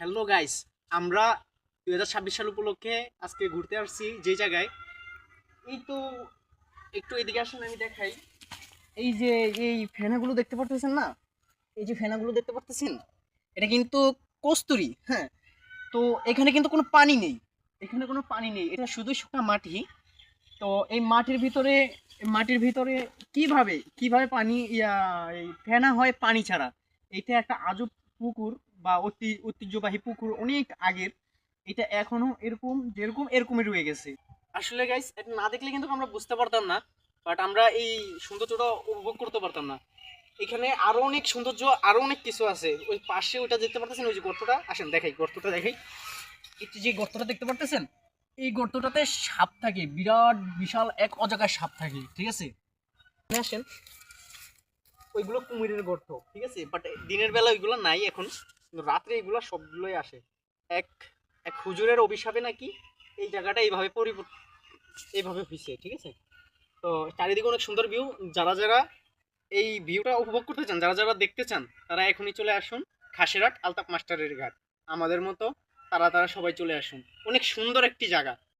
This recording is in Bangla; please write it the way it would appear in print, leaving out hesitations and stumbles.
হ্যালো গাইস, আমরা 2026 সাল উপলক্ষে আজকে ঘুরতে আসছি যে জায়গায়। এই তো একটু এদিকে আসেন, আমি দেখাই। এই যে এই ফেনাগুলো দেখতে পারতেছেন না, এই যে ফেনাগুলো দেখতে পারতেছেন, এটা কিন্তু কস্তুরী। হ্যাঁ, তো এখানে কিন্তু কোনো পানি নেই, এখানে কোনো পানি নেই, এটা শুধু শুকনা মাটি। তো এই মাটির ভিতরে কিভাবে কিভাবে পানি এই ফেনা হয় পানি ছাড়া। এটা একটা আজব পুকুর বা ঐতিহ্যবাহী পুকুর, অনেক আগের। এটা এখনো এরকম যেরকম এরকমই রয়ে গেছে। আসলে গাইস, এটা না দেখলে কিন্তু আমরা বুঝতে পারতাম না, বাট আমরা এই সৌন্দর্যটা উপভোগ করতে পারতাম না। এখানে আরো অনেক সৌন্দর্য, আরো অনেক কিছু আছে। ওই পাশে ওইটা দেখতে পারতেছেন, ওই যে গর্তটা, আসেন দেখাই, গর্তটা দেখাই। এই যে গর্তটা দেখতে পারতেছেন, এই গর্তটাতে সাপ থাকে, বিরাট বিশাল এক অজাগায় সাপ থাকে, ঠিক আছে। এখানে আসেন, ওইগুলো কুমিরের গর্ত, ঠিক আছে, বাট দিনের বেলা ওইগুলো নাই এখন, কিন্তু রাত্রে এগুলো সবগুলোই আসে। এক এক হুজুরের অভিশাপে নাকি এই জায়গাটা এইভাবে হয়েছে, ঠিক আছে। তো চারিদিকে অনেক সুন্দর ভিউ। যারা যারা এই ভিউটা উপভোগ করতে চান, যারা যারা দেখতে চান, তারা এখনই চলে আসুন খাসেরহাট আলতাফ মাস্টারের ঘাট। আমাদের মতো তারা তারা সবাই চলে আসুন, অনেক সুন্দর একটি জায়গা।